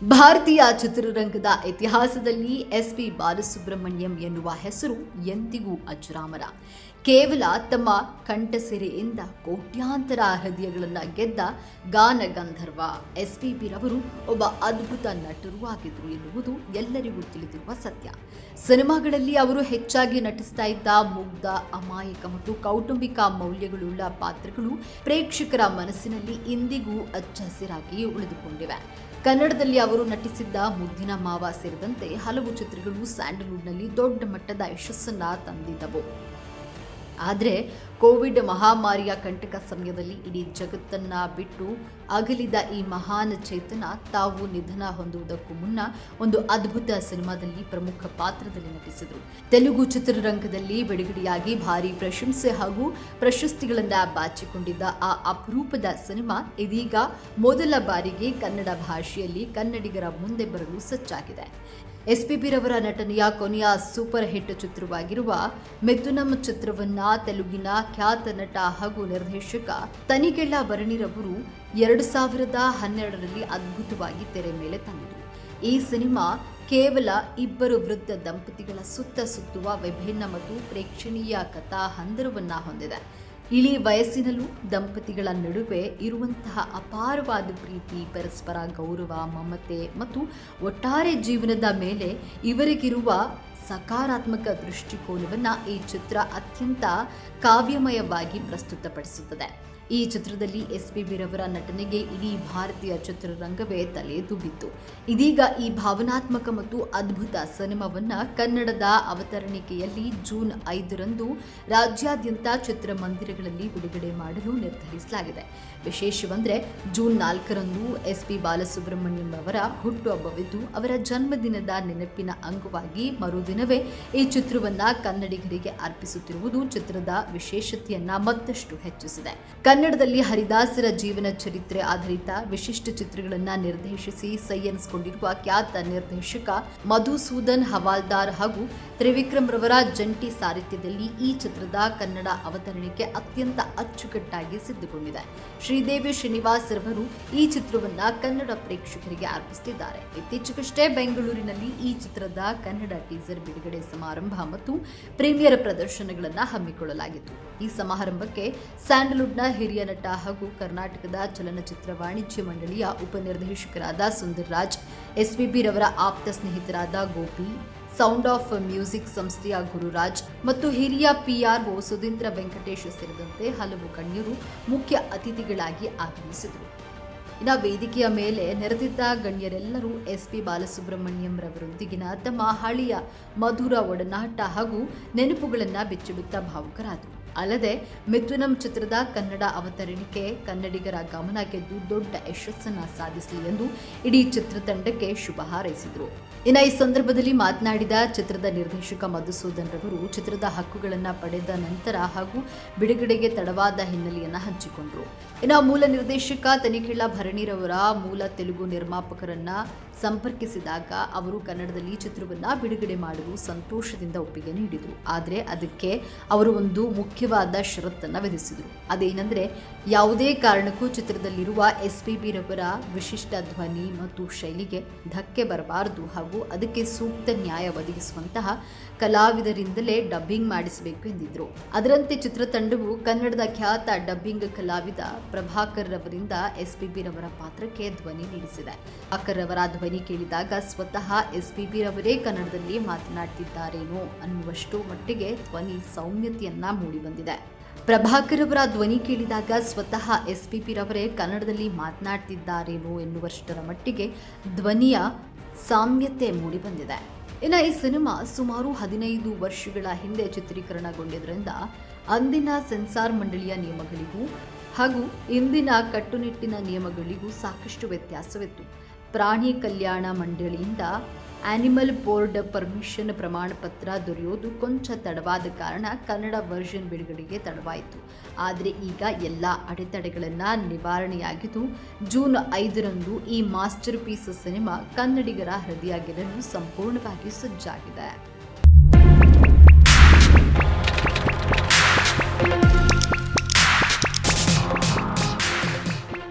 ಭಾರತೀಯ ಚಿತ್ರರಂಗದ ಇತಿಹಾಸದಲ್ಲಿ ಎಸ್.ಪಿ. ಬಾಲಸುಬ್ರಹ್ಮಣ್ಯಂ ಎನ್ನುವ ಹೆಸರು ಎಂದಿಗೂ ಅಜರಾಮರ. ಕೇವಲ ತಮ್ಮ ಕಂಠಸಿರೆಯಿಂದ ಕೋಟ್ಯಾಂತರ ಹೃದಯಗಳನ್ನು ಗೆದ್ದ ಗಾನ ಗಂಧರ್ವ ಎಸ್.ಪಿ.ಬಿ. ರವರು ಒಬ್ಬ ಅದ್ಭುತ ನಟರೂ ಆಗಿದ್ರು ಎನ್ನುವುದು ಎಲ್ಲರಿಗೂ ತಿಳಿದಿರುವ ಸತ್ಯ. ಸಿನಿಮಾಗಳಲ್ಲಿ ಅವರು ಹೆಚ್ಚಾಗಿ ನಟಿಸ್ತಾ ಇದ್ದ ಮುಗ್ಧ, ಅಮಾಯಕ ಮತ್ತು ಕೌಟುಂಬಿಕ ಮೌಲ್ಯಗಳುಳ್ಳ ಪಾತ್ರಗಳು ಪ್ರೇಕ್ಷಕರ ಮನಸ್ಸಿನಲ್ಲಿ ಇಂದಿಗೂ ಅಚ್ಚ ಹಸಿರಾಗಿ ಉಳಿದುಕೊಂಡಿವೆ. ಕನ್ನಡದಲ್ಲಿ ಅವರು ನಟಿಸಿದ್ದ ಮುದ್ದಿನ ಮಾವ ಸೇರಿದಂತೆ ಹಲವು ಚಿತ್ರಗಳು ಸ್ಯಾಂಡಲ್ವುಡ್ನಲ್ಲಿ ದೊಡ್ಡ ಮಟ್ಟದ ಯಶಸ್ಸನ್ನ ತಂದಿದ್ದವು. ಆದರೆ ಕೋವಿಡ್ ಮಹಾಮಾರಿಯ ಕಂಟಕ ಸಮಯದಲ್ಲಿ ಇಡೀ ಜಗತ್ತನ್ನ ಬಿಟ್ಟು ಅಗಲಿದ ಈ ಮಹಾನ್ ಚೇತನ ತಾವು ನಿಧನ ಹೊಂದುವುದಕ್ಕೂ ಮುನ್ನ ಒಂದು ಅದ್ಭುತ ಸಿನಿಮಾದಲ್ಲಿ ಪ್ರಮುಖ ಪಾತ್ರದಲ್ಲಿ ನಟಿಸಿದರು. ತೆಲುಗು ಚಿತ್ರರಂಗದಲ್ಲಿ ಬಿಡುಗಡೆಯಾಗಿ ಭಾರಿ ಪ್ರಶಂಸೆ ಹಾಗೂ ಪ್ರಶಸ್ತಿಗಳನ್ನು ಬಾಚಿಕೊಂಡಿದ್ದ ಆ ಅಪರೂಪದ ಸಿನಿಮಾ ಇದೀಗ ಮೊದಲ ಬಾರಿಗೆ ಕನ್ನಡ ಭಾಷೆಯಲ್ಲಿ ಕನ್ನಡಿಗರ ಮುಂದೆ ಬರಲು ಸಜ್ಜಾಗಿದೆ. ಎಸ್.ಪಿ.ಬಿ. ರವರ ನಟನೆಯ ಕೊನೆಯ ಸೂಪರ್ ಹಿಟ್ ಚಿತ್ರವಾಗಿರುವ ಮಿಥುನಂ ಚಿತ್ರವನ್ನ ತೆಲುಗಿನ ಖ್ಯಾತ ನಟ ಹಾಗೂ ನಿರ್ದೇಶಕ ತನಿಕೆಳ್ಳ ಭರಣಿರವರು 2012ರಲ್ಲಿ ಅದ್ಭುತವಾಗಿ ತೆರೆ ಮೇಲೆ ತಂದರು. ಈ ಸಿನಿಮಾ ಕೇವಲ ಇಬ್ಬರು ವೃದ್ಧ ದಂಪತಿಗಳ ಸುತ್ತುವ ವಿಭಿನ್ನ ಮತ್ತು ಪ್ರೇಕ್ಷಣೀಯ ಕಥಾ ಹಂದರವನ್ನ ಹೊಂದಿದೆ. ಇಳಿ ವಯಸ್ಸಿನಲ್ಲೂ ದಂಪತಿಗಳ ನಡುವೆ ಇರುವಂತಹ ಅಪಾರವಾದ ಪ್ರೀತಿ, ಪರಸ್ಪರ ಗೌರವ, ಮಮತೆ ಮತ್ತು ಒಟ್ಟಾರೆ ಜೀವನದ ಮೇಲೆ ಇವರಿಗಿರುವ ಸಕಾರಾತ್ಮಕ ದೃಷ್ಟಿಕೋನವನ್ನು ಈ ಚಿತ್ರ ಅತ್ಯಂತ ಕಾವ್ಯಮಯವಾಗಿ ಪ್ರಸ್ತುತಪಡಿಸುತ್ತದೆ. ಈ ಚಿತ್ರದಲ್ಲಿ ಎಸ್.ಪಿ.ಬಿ. ರವರ ನಟನೆಗೆ ಇಡೀ ಭಾರತೀಯ ಚಿತ್ರರಂಗವೇ ತಲೆ ದೂಗಿತ್ತು. ಇದೀಗ ಈ ಭಾವನಾತ್ಮಕ ಮತ್ತು ಅದ್ಭುತ ಸಿನಿಮಾವನ್ನ ಕನ್ನಡದ ಅವತರಣಿಕೆಯಲ್ಲಿ ಜೂನ್ 5ರಂದು ರಾಜ್ಯಾದ್ಯಂತ ಚಿತ್ರಮಂದಿರಗಳಲ್ಲಿ ಬಿಡುಗಡೆ ಮಾಡಲು ನಿರ್ಧರಿಸಲಾಗಿದೆ. ವಿಶೇಷವೆಂದರೆ ಜೂನ್ 4ರಂದು ಎಸ್.ಪಿ. ಬಾಲಸುಬ್ರಹ್ಮಣ್ಯಂ ಅವರ ಹುಟ್ಟುಹಬ್ಬವಿದ್ದು ಅವರ ಜನ್ಮದಿನದ ನೆನಪಿನ ಅಂಗವಾಗಿ ಮರುದಿನವೇ ಈ ಚಿತ್ರವನ್ನ ಕನ್ನಡಿಗರಿಗೆ ಅರ್ಪಿಸುತ್ತಿರುವುದು ಚಿತ್ರದ ವಿಶೇಷತೆಯನ್ನ ಮತ್ತಷ್ಟು ಹೆಚ್ಚಿಸಿದೆ. ಕನ್ನಡದಲ್ಲಿ ಹರಿದಾಸರ ಜೀವನ ಚರಿತ್ರೆ ಆಧಾರಿತ ವಿಶಿಷ್ಟ ಚಿತ್ರಗಳನ್ನು ನಿರ್ದೇಶಿಸಿ ಸೈ ಎನಿಸಿಕೊಂಡಿರುವ ಖ್ಯಾತ ನಿರ್ದೇಶಕ ಮಧುಸೂದನ್ ಹವಾಲ್ದಾರ್ ಹಾಗೂ ತ್ರಿವಿಕ್ರಮ್ ರವರ ಜಂಟಿ ಸಾರಥ್ಯದಲ್ಲಿ ಈ ಚಿತ್ರದ ಕನ್ನಡ ಅವತರಣಿಕೆ ಅತ್ಯಂತ ಅಚ್ಚುಕಟ್ಟಾಗಿ ಸಿದ್ಧಗೊಂಡಿದೆ. ಶ್ರೀದೇವಿ ಶ್ರೀನಿವಾಸ್ ರವರು ಈ ಚಿತ್ರವನ್ನ ಕನ್ನಡ ಪ್ರೇಕ್ಷಕರಿಗೆ ಅರ್ಪಿಸುತ್ತಿದ್ದಾರೆ. ಇತ್ತೀಚೆಗಷ್ಟೇ ಬೆಂಗಳೂರಿನಲ್ಲಿ ಈ ಚಿತ್ರದ ಕನ್ನಡ ಟೀಸರ್ ಬಿಡುಗಡೆ ಸಮಾರಂಭ ಮತ್ತು ಪ್ರೀಮಿಯರ್ ಪ್ರದರ್ಶನಗಳನ್ನು ಹಮ್ಮಿಕೊಳ್ಳಲಾಗಿತ್ತು. ಈ ಸಮಾರಂಭಕ್ಕೆ ಸ್ಯಾಂಡಲ್ವುಡ್ನ ಹಿರಿಯ ನಟ ಹಾಗೂ ಕರ್ನಾಟಕದ ಚಲನಚಿತ್ರ ವಾಣಿಜ್ಯ ಮಂಡಳಿಯ ಉಪನಿರ್ದೇಶಕರಾದ ಸುಂದರ್ ರಾಜ್, ಎಸ್.ಪಿ.ಬಿ. ರವರ ಆಪ್ತ ಸ್ನೇಹಿತರಾದ ಗೋಪಿ, ಸೌಂಡ್ ಆಫ್ ಮ್ಯೂಸಿಕ್ ಸಂಸ್ಥೆಯ ಗುರುರಾಜ್ ಮತ್ತು ಹಿರಿಯ ಪಿಆರ್ಒ ಸುಧೀಂದ್ರ ವೆಂಕಟೇಶ್ ಸೇರಿದಂತೆ ಹಲವು ಗಣ್ಯರು ಮುಖ್ಯ ಅತಿಥಿಗಳಾಗಿ ಆಗಮಿಸಿದರು. ಇನ್ನು ವೇದಿಕೆಯ ಮೇಲೆ ನೆರೆದಿದ್ದ ಗಣ್ಯರೆಲ್ಲರೂ ಎಸ್.ಪಿ. ಬಾಲಸುಬ್ರಹ್ಮಣ್ಯಂ ರವರೊಂದಿಗಿನ ತಮ್ಮ ಹಳೆಯ ಮಧುರ ಒಡನಾಟ ಹಾಗೂ ನೆನಪುಗಳನ್ನು ಬಿಚ್ಚಿಡುತ್ತಾ ಭಾವುಕರಾದರು. ಅಲ್ಲದೆ ಮಿಥುನಂ ಚಿತ್ರದ ಕನ್ನಡ ಅವತರಣಿಕೆ ಕನ್ನಡಿಗರ ಗಮನ ಗೆದ್ದು ದೊಡ್ಡ ಯಶಸ್ಸನ್ನು ಸಾಧಿಸಲಿ ಎಂದು ಇಡೀ ಚಿತ್ರತಂಡಕ್ಕೆ ಶುಭ ಹಾರೈಸಿದರು. ಇನ್ನು ಈ ಸಂದರ್ಭದಲ್ಲಿ ಮಾತನಾಡಿದ ಚಿತ್ರದ ನಿರ್ದೇಶಕ ಮಧುಸೂದನ್ ರವರು ಚಿತ್ರದ ಹಕ್ಕುಗಳನ್ನು ಪಡೆದ ನಂತರ ಹಾಗೂ ಬಿಡುಗಡೆಗೆ ತಡವಾದ ಹಿನ್ನೆಲೆಯನ್ನು ಹಂಚಿಕೊಂಡರು. ಇನ್ನು ಮೂಲ ನಿರ್ದೇಶಕ ತನಿಕೆಳ್ಳ ಭರಣಿರವರ ಮೂಲ ತೆಲುಗು ನಿರ್ಮಾಪಕರನ್ನ ಸಂಪರ್ಕಿಸಿದಾಗ ಅವರು ಕನ್ನಡದಲ್ಲಿ ಚಿತ್ರವನ್ನು ಬಿಡುಗಡೆ ಮಾಡಲು ಸಂತೋಷದಿಂದ ಒಪ್ಪಿಗೆ ನೀಡಿದರು. ಆದರೆ ಅದಕ್ಕೆ ಅವರು ಒಂದು ಮುಖ್ಯವಾದ ಷರತ್ತನ್ನು ವಿಧಿಸಿದರು. ಅದೇನೆಂದರೆ ಯಾವುದೇ ಕಾರಣಕ್ಕೂ ಚಿತ್ರದಲ್ಲಿರುವ ಎಸ್.ಪಿ.ಬಿ. ರವರ ವಿಶಿಷ್ಟ ಧ್ವನಿ ಮತ್ತು ಶೈಲಿಗೆ ಧಕ್ಕೆ ಬರಬಾರದು ಹಾಗೂ ಅದಕ್ಕೆ ಸೂಕ್ತ ನ್ಯಾಯ ಒದಗಿಸುವಂತಹ ಕಲಾವಿದರಿಂದಲೇ ಡಬ್ಬಿಂಗ್ ಮಾಡಿಸಬೇಕು ಎಂದಿದ್ರು. ಅದರಂತೆ ಚಿತ್ರತಂಡವು ಕನ್ನಡದ ಖ್ಯಾತ ಡಬ್ಬಿಂಗ್ ಕಲಾವಿದ ಪ್ರಭಾಕರ್ ರವರಿಂದ ಎಸ್.ಪಿ.ಬಿ. ರವರ ಪಾತ್ರಕ್ಕೆ ಧ್ವನಿ ನೀಡಿಸಿದೆ. ಪ್ರಭಾಕರ್ ರವರ ಧ್ವನಿ ಕೇಳಿದಾಗ ಸ್ವತಃ ಎಸ್.ಪಿ.ಬಿ. ರವರೇ ಕನ್ನಡದಲ್ಲಿ ಮಾತನಾಡ್ತಿದ್ದಾರೇನೋ ಅನ್ನುವಷ್ಟು ಮಟ್ಟಿಗೆ ಧ್ವನಿ ಸೌಮ್ಯತೆಯನ್ನ ಮೂಡಿಬಂದಿದೆ. ಪ್ರಭಾಕರ್ ಅವರ ಧ್ವನಿ ಕೇಳಿದಾಗ ಸ್ವತಃ ಎಸ್.ಪಿ.ಬಿ. ರವರೇ ಕನ್ನಡದಲ್ಲಿ ಮಾತನಾಡ್ತಿದ್ದಾರೇನೋ ಎನ್ನುವಷ್ಟರ ಮಟ್ಟಿಗೆ ಧ್ವನಿಯ ಸಾಮ್ಯತೆ ಮೂಡಿಬಂದಿದೆ. ಇನ್ನು ಈ ಸಿನಿಮಾ ಸುಮಾರು 15 ವರ್ಷಗಳ ಹಿಂದೆ ಚಿತ್ರೀಕರಣಗೊಂಡಿದ್ದರಿಂದ ಅಂದಿನ ಸೆನ್ಸಾರ್ ಮಂಡಳಿಯ ನಿಯಮಗಳಿಗೂ ಹಾಗೂ ಇಂದಿನ ಕಟ್ಟುನಿಟ್ಟಿನ ನಿಯಮಗಳಿಗೂ ಸಾಕಷ್ಟು ವ್ಯತ್ಯಾಸವಿತ್ತು. ಪ್ರಾಣಿ ಕಲ್ಯಾಣ ಮಂಡಳಿಯಿಂದ ಆನಿಮಲ್ ಬೋರ್ಡ್ ಪರ್ಮಿಷನ್ ಪ್ರಮಾಣ ಪತ್ರ ದೊರೆಯೋದು ಕೊಂಚ ತಡವಾದ ಕಾರಣ ಕನ್ನಡ ವರ್ಷನ್ ಬಿಡುಗಡೆಗೆ ತಡವಾಯಿತು. ಆದರೆ ಈಗ ಎಲ್ಲ ಅಡೆತಡೆಗಳನ್ನು ನಿವಾರಣೆಯಾಗಿದ್ದು ಜೂನ್ 5ರಂದು ಈ ಮಾಸ್ಟರ್ ಪೀಸ್ ಸಿನಿಮಾ ಕನ್ನಡಿಗರ ಹೃದಯ ಗೆಲ್ಲಲು ಸಂಪೂರ್ಣವಾಗಿ ಸಜ್ಜಾಗಿದೆ.